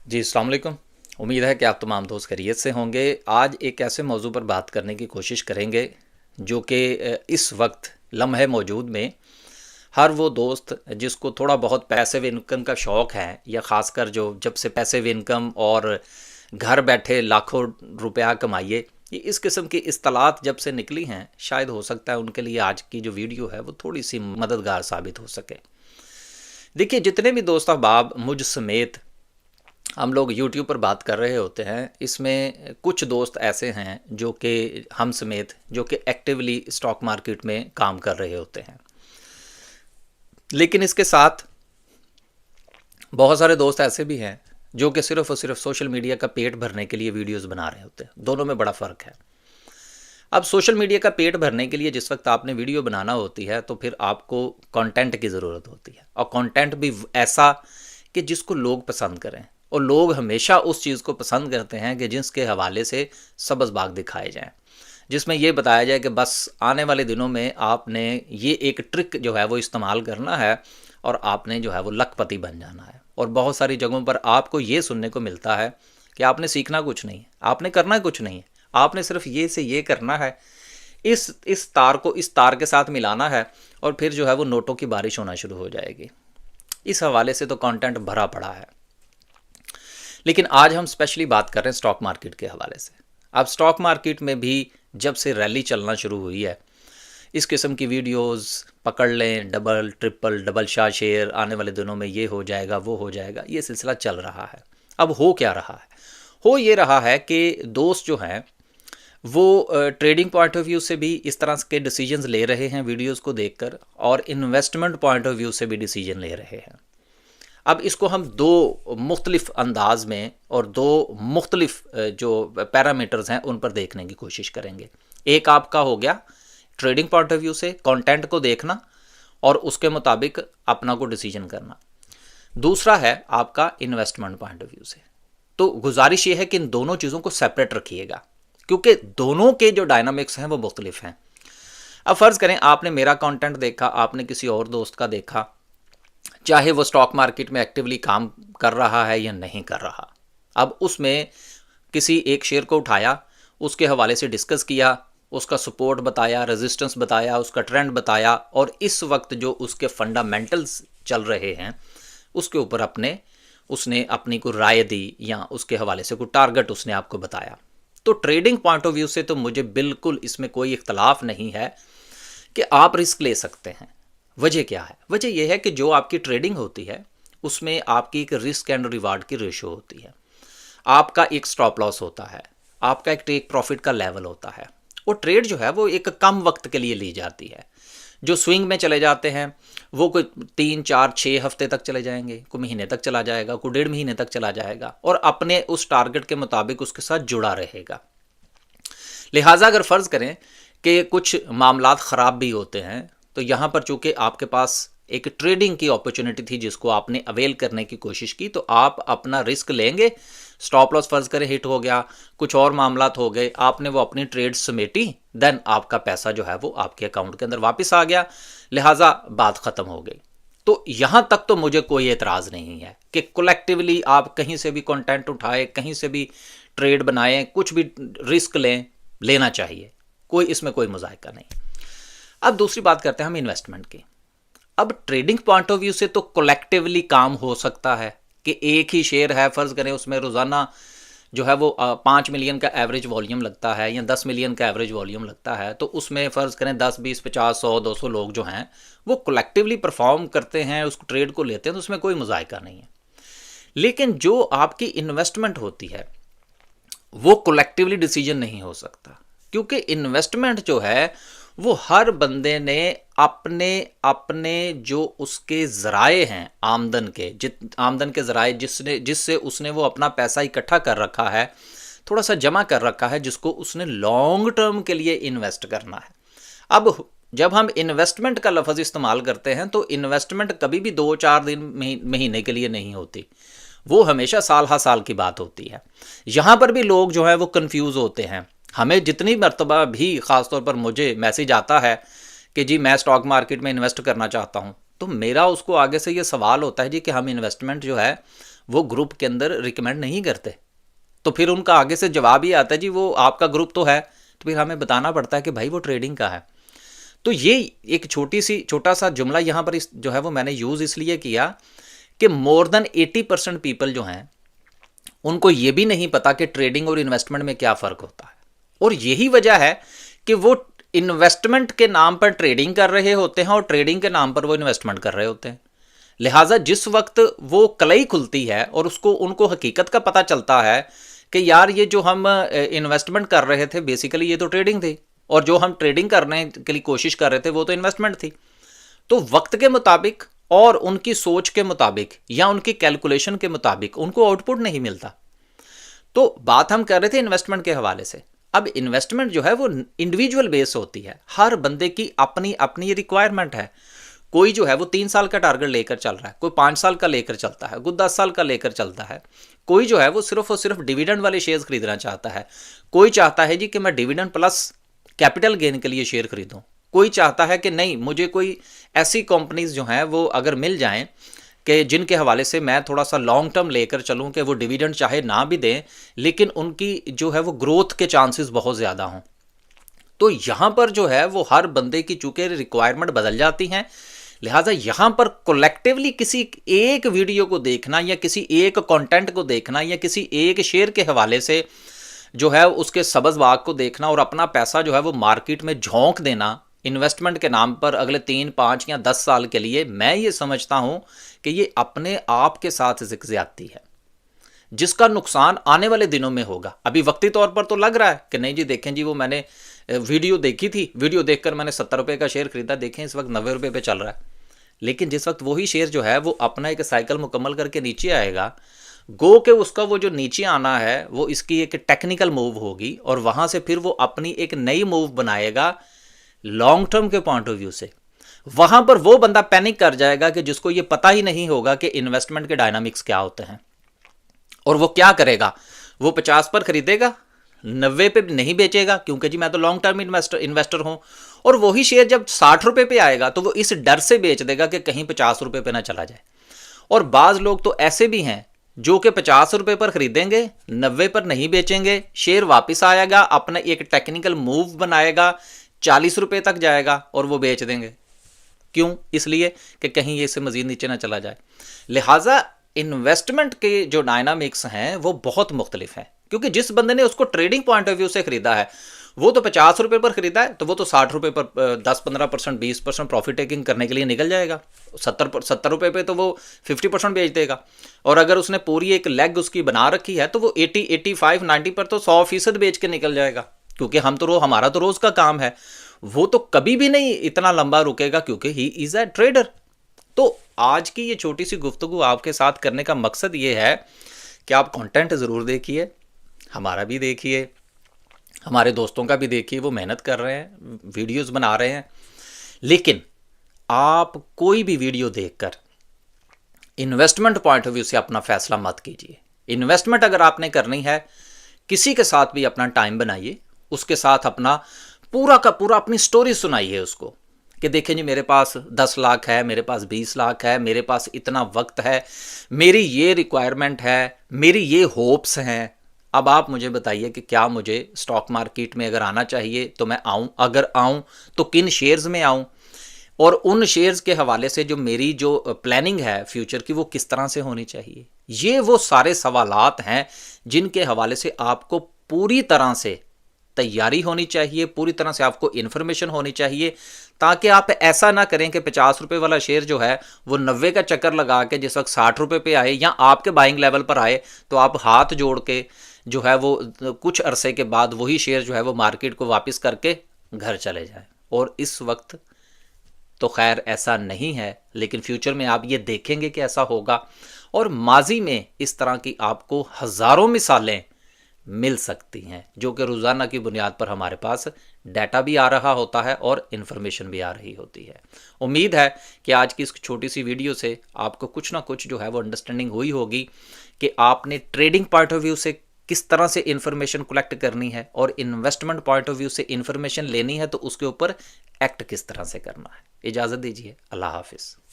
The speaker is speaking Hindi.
जी, अस्सलाम वालेकुम। उम्मीद है कि आप तमाम दोस्त खैरियत से होंगे। आज एक ऐसे मौजू पर बात करने की कोशिश करेंगे जो कि इस वक्त लम्हे मौजूद में हर वो दोस्त जिसको थोड़ा बहुत पैसिव इनकम का शौक़ है, या ख़ासकर जो जब से पैसिव इनकम और घर बैठे लाखों रुपया कमाइए, ये इस किस्म की इस्तिलात जब से निकली हैं, शायद हो सकता है उनके लिए आज की जो वीडियो है वो थोड़ी सी मददगार साबित हो सके। देखिए, जितने भी दोस्त अहबाब मुझ समेत हम लोग यूट्यूब पर बात कर रहे होते हैं, इसमें कुछ दोस्त ऐसे हैं जो कि हम समेत जो कि एक्टिवली स्टॉक मार्केट में काम कर रहे होते हैं। लेकिन इसके साथ बहुत सारे दोस्त ऐसे भी हैं जो कि सिर्फ़ और सिर्फ सोशल मीडिया का पेट भरने के लिए वीडियोस बना रहे होते हैं। दोनों में बड़ा फ़र्क है। अब सोशल मीडिया का पेट भरने के लिए जिस वक्त आपने वीडियो बनाना होती है तो फिर आपको कंटेंट की ज़रूरत होती है, और कंटेंट भी ऐसा कि जिसको लोग पसंद करें। और लोग हमेशा उस चीज़ को पसंद करते हैं कि जिसके हवाले से सब्ज़ बाग दिखाए जाएं, जिसमें ये बताया जाए कि बस आने वाले दिनों में आपने ये एक ट्रिक जो है वो इस्तेमाल करना है और आपने जो है वो लखपति बन जाना है। और बहुत सारी जगहों पर आपको ये सुनने को मिलता है कि आपने सीखना कुछ नहीं है, आपने करना कुछ नहीं है, आपने सिर्फ ये से ये करना है, इस तार को इस तार के साथ मिलाना है और फिर जो है वो नोटों की बारिश होना शुरू हो जाएगी। इस हवाले से तो कंटेंट भरा पड़ा है। लेकिन आज हम स्पेशली बात कर रहे हैं स्टॉक मार्केट के हवाले से। अब स्टॉक मार्केट में भी जब से रैली चलना शुरू हुई है, इस किस्म की वीडियोस पकड़ लें, double triple double Shah share, आने वाले दिनों में ये हो जाएगा वो हो जाएगा, ये सिलसिला चल रहा है। अब हो क्या रहा है? हो ये रहा है कि दोस्त जो हैं वो ट्रेडिंग पॉइंट ऑफ व्यू से भी इस तरह के डिसीजंस ले रहे हैं वीडियोस को देखकर, और इन्वेस्टमेंट पॉइंट ऑफ व्यू से भी डिसीजन ले रहे हैं। अब इसको हम दो मुख्तलिफ अंदाज में और दो मुख्तलिफ जो पैरामीटर्स हैं उन पर देखने की कोशिश करेंगे। एक आपका हो गया ट्रेडिंग पॉइंट ऑफ व्यू से कंटेंट को देखना और उसके मुताबिक अपना को डिसीजन करना। दूसरा है आपका इन्वेस्टमेंट पॉइंट ऑफ व्यू से। तो गुजारिश ये है कि इन दोनों चीज़ों को सेपरेट रखिएगा, क्योंकि दोनों के जो डायनामिक्स हैं वो मुख्तलिफ हैं। अब फ़र्ज़ करें आपने मेरा कंटेंट देखा, आपने किसी और दोस्त का देखा, चाहे वो स्टॉक मार्केट में एक्टिवली काम कर रहा है या नहीं कर रहा। अब उसमें किसी एक शेयर को उठाया, उसके हवाले से डिस्कस किया, उसका सपोर्ट बताया, रेजिस्टेंस बताया, उसका ट्रेंड बताया, और इस वक्त जो उसके फंडामेंटल्स चल रहे हैं उसके ऊपर उसने अपनी को राय दी, या उसके हवाले से कोई टारगेट उसने आपको बताया। तो ट्रेडिंग पॉइंट ऑफ व्यू से तो मुझे बिल्कुल इसमें कोई इख्तलाफ नहीं है कि आप रिस्क ले सकते हैं। वजह क्या है? वजह यह है कि जो आपकी ट्रेडिंग होती है उसमें आपकी एक रिस्क एंड रिवार्ड की रेशो होती है, आपका एक स्टॉप लॉस होता है, आपका एक टेक प्रॉफिट का लेवल होता है। वो ट्रेड जो है वो एक कम वक्त के लिए ली जाती है। जो स्विंग में चले जाते हैं वो कोई 3 4 6 हफ्ते तक चले जाएंगे, कोई महीने तक चला जाएगा, कोई 1.5 महीने तक चला जाएगा, और अपने उस टारगेट के मुताबिक उसके साथ जुड़ा रहेगा। लिहाजा अगर फ़र्ज़ करें कि कुछ मामलात ख़राब भी होते हैं, तो यहाँ पर चूँकि आपके पास एक ट्रेडिंग की अपॉर्चुनिटी थी जिसको आपने अवेल करने की कोशिश की, तो आप अपना रिस्क लेंगे। स्टॉप लॉस फ़र्ज़ करें हिट हो गया, कुछ और मामलात हो गए, आपने वो अपनी ट्रेड समेटी, देन आपका पैसा जो है वो आपके अकाउंट के अंदर वापस आ गया, लिहाजा बात ख़त्म हो गई। तो यहाँ तक तो मुझे कोई एतराज़ नहीं है कि कलेक्टिवली आप कहीं से भी कंटेंट उठाए, कहीं से भी ट्रेड बनाएं, कुछ भी रिस्क लेना चाहिए, इसमें कोई मुज़ाहिका नहीं। अब दूसरी बात करते हैं हम इन्वेस्टमेंट की। अब ट्रेडिंग पॉइंट ऑफ व्यू से तो कलेक्टिवली काम हो सकता है कि एक ही शेयर है, फ़र्ज़ करें उसमें रोज़ाना जो है वो 5 मिलियन का एवरेज वॉल्यूम लगता है या 10 मिलियन का एवरेज वॉल्यूम लगता है, तो उसमें फ़र्ज़ करें 10 20 50 100 200 लोग जो हैं वो कलेक्टिवली परफॉर्म करते हैं, उस ट्रेड को लेते हैं, तो उसमें कोई मुज़ाहिका नहीं है। लेकिन जो आपकी इन्वेस्टमेंट होती है वो कलेक्टिवली डिसीजन नहीं हो सकता, क्योंकि इन्वेस्टमेंट जो है वो हर बंदे ने अपने अपने जो उसके ज़राए हैं आमदन के ज़राए जिससे उसने वो अपना पैसा इकट्ठा कर रखा है, थोड़ा सा जमा कर रखा है, जिसको उसने लॉन्ग टर्म के लिए इन्वेस्ट करना है। अब जब हम इन्वेस्टमेंट का लफ्ज़ इस्तेमाल करते हैं तो इन्वेस्टमेंट कभी भी 2 4 दिन महीने के लिए नहीं होती, वो हमेशा साल हा साल की बात होती है। यहाँ पर भी लोग जो है वो कन्फ्यूज़ होते हैं। हमें जितनी मरतबा भी ख़ासतौर पर मुझे मैसेज आता है कि जी मैं स्टॉक मार्केट में इन्वेस्ट करना चाहता हूँ, तो मेरा उसको आगे से ये सवाल होता है जी कि हम इन्वेस्टमेंट जो है वो ग्रुप के अंदर रिकमेंड नहीं करते। तो फिर उनका आगे से जवाब ही आता है जी वो आपका ग्रुप तो है, तो फिर हमें बताना पड़ता है कि भाई वो ट्रेडिंग का है। तो ये एक छोटा सा जुमला यहाँ पर जो है वो मैंने यूज़ इसलिए किया कि मोर देन 80% पीपल जो हैं उनको ये भी नहीं पता कि ट्रेडिंग और इन्वेस्टमेंट में क्या फ़र्क होता है। और यही वजह है कि वो इन्वेस्टमेंट के नाम पर ट्रेडिंग कर रहे होते हैं और ट्रेडिंग के नाम पर वो इन्वेस्टमेंट कर रहे होते हैं। लिहाजा जिस वक्त वो कलई खुलती है और उनको हकीकत का पता चलता है कि यार ये जो हम इन्वेस्टमेंट कर रहे थे बेसिकली ये तो ट्रेडिंग थी, और जो हम ट्रेडिंग करने के लिए कोशिश कर रहे थे वो तो इन्वेस्टमेंट थी, तो वक्त के मुताबिक और उनकी सोच के मुताबिक या उनकी कैलकुलेशन के मुताबिक उनको आउटपुट नहीं मिलता। तो बात हम कर रहे थे इन्वेस्टमेंट के हवाले से। अब इन्वेस्टमेंट जो है वो इंडिविजुअल बेस होती है, हर बंदे की अपनी अपनी रिक्वायरमेंट है। कोई जो है वो 3 साल का टारगेट लेकर चल रहा है, कोई 5 साल का लेकर चलता है, कोई 10 साल का लेकर चलता है। कोई जो है वो सिर्फ और सिर्फ डिविडेंड वाले शेयर्स खरीदना चाहता है। कोई चाहता है जी कि मैं डिविडेंड प्लस कैपिटल गेन के लिए शेयर खरीदूं। कोई चाहता है कि नहीं मुझे कोई ऐसी कंपनीज जो हैं वो अगर मिल जाएं कि जिनके हवाले से मैं थोड़ा सा लॉन्ग टर्म लेकर चलूं कि वो डिविडेंड चाहे ना भी दें लेकिन उनकी जो है वो ग्रोथ के चांसेस बहुत ज़्यादा हों। तो यहाँ पर जो है वो हर बंदे की चूंकि रिक्वायरमेंट बदल जाती हैं, लिहाजा यहाँ पर कलेक्टिवली किसी एक वीडियो को देखना या किसी एक कंटेंट को देखना या किसी एक शेयर के हवाले से जो है उसके सब्ज़ बाग को देखना और अपना पैसा जो है वो मार्केट में झोंक देना इन्वेस्टमेंट के नाम पर अगले 3, 5 या 10 साल के लिए, मैं ये समझता हूँ कि ये अपने आप के साथ ज़्यादती है जिसका नुकसान आने वाले दिनों में होगा। अभी वक्ती तौर पर तो लग रहा है कि नहीं जी देखें जी वो मैंने वीडियो देखी थी, वीडियो देखकर मैंने 70 रुपये का शेयर खरीदा, देखें इस वक्त 90 रुपये पे चल रहा है। लेकिन जिस वक्त वही शेयर जो है वो अपना एक साइकिल मुकम्मल करके नीचे आएगा, गो के उसका वो जो नीचे आना है वो इसकी एक टेक्निकल मूव होगी और वहाँ से फिर वो अपनी एक नई मूव बनाएगा लॉन्ग टर्म के पॉइंट ऑफ व्यू से। वहाँ पर वो बंदा पैनिक कर जाएगा कि जिसको ये पता ही नहीं होगा कि इन्वेस्टमेंट के डायनामिक्स क्या होते हैं। और वो क्या करेगा, वो 50 पर खरीदेगा, 90 पे नहीं बेचेगा क्योंकि जी मैं तो लॉन्ग टर्म इन्वेस्टर हूँ। और वही शेयर जब 60 रुपये पे आएगा तो वो इस डर से बेच देगा कि कहीं 50 रुपये पे ना चला जाए। और बाज़ लोग तो ऐसे भी हैं जो कि 50 रुपये पर खरीदेंगे, 90 पर नहीं बेचेंगे, शेयर वापस आएगा, अपना एक टेक्निकल मूव बनाएगा, 40 रुपये तक जाएगा और वो बेच देंगे। क्यों? इसलिए कि कहीं ये इससे मज़ीद नीचे ना चला जाए। लिहाजा इन्वेस्टमेंट के जो डायनामिक्स हैं वो बहुत मुख्तलिफ हैं, क्योंकि जिस बंदे ने उसको ट्रेडिंग पॉइंट ऑफ व्यू से खरीदा है वो तो 50 रुपये पर खरीदा है तो वो तो 60 रुपये पर 10-15%, 20% प्रॉफिट टेकिंग करने के लिए निकल जाएगा। 70 रुपये पे तो वो 50% बेच देगा। और अगर उसने पूरी एक लेग उसकी बना रखी है तो वो 80, 85, 90 पर तो 100% बेच के निकल जाएगा, क्योंकि हमारा तो रोज़ का काम है। वो तो कभी भी नहीं इतना लंबा रुकेगा क्योंकि ही इज़ अ ट्रेडर। तो आज की ये छोटी सी गुफ्तगू आपके साथ करने का मकसद ये है कि आप कंटेंट ज़रूर देखिए, हमारा भी देखिए, हमारे दोस्तों का भी देखिए, वो मेहनत कर रहे हैं, वीडियोस बना रहे हैं। लेकिन आप कोई भी वीडियो देखकर इन्वेस्टमेंट पॉइंट ऑफ व्यू से अपना फैसला मत कीजिए। इन्वेस्टमेंट अगर आपने करनी है किसी के साथ भी अपना टाइम बनाइए, उसके साथ अपना पूरा का पूरा अपनी स्टोरी सुनाइए उसको कि देखें जी मेरे पास 10 लाख है, मेरे पास 20 लाख है, मेरे पास इतना वक्त है, मेरी ये रिक्वायरमेंट है, मेरी ये होप्स हैं। अब आप मुझे बताइए कि क्या मुझे स्टॉक मार्केट में अगर आना चाहिए तो मैं आऊँ, अगर आऊँ तो किन शेयर्स में आऊँ, और उन शेयर्स के हवाले से जो मेरी जो प्लानिंग है फ्यूचर की वो किस तरह से होनी चाहिए। ये वो सारे सवालात हैं जिनके हवाले से आपको पूरी तरह से तैयारी होनी चाहिए, पूरी तरह से आपको इन्फॉर्मेशन होनी चाहिए, ताकि आप ऐसा ना करें कि 50 रुपये वाला शेयर जो है वो 90 का चक्कर लगा के जिस वक्त 60 रुपये पे आए या आपके बाइंग लेवल पर आए तो आप हाथ जोड़ के जो है वो कुछ अरसे के बाद वही शेयर जो है वो मार्केट को वापस करके घर चले जाए। और इस वक्त तो खैर ऐसा नहीं है, लेकिन फ्यूचर में आप ये देखेंगे कि ऐसा होगा। और माजी में इस तरह की आपको हज़ारों मिसालें मिल सकती हैं जो कि रोज़ाना की बुनियाद पर हमारे पास डाटा भी आ रहा होता है और इन्फॉर्मेशन भी आ रही होती है। उम्मीद है कि आज की इस छोटी सी वीडियो से आपको कुछ ना कुछ जो है वो अंडरस्टैंडिंग हुई होगी कि आपने ट्रेडिंग पॉइंट ऑफ व्यू से किस तरह से इन्फॉर्मेशन कलेक्ट करनी है और इन्वेस्टमेंट पॉइंट ऑफ व्यू से इन्फॉर्मेशन लेनी है तो उसके ऊपर एक्ट किस तरह से करना है। इजाज़त दीजिए, अल्लाह हाफिज़।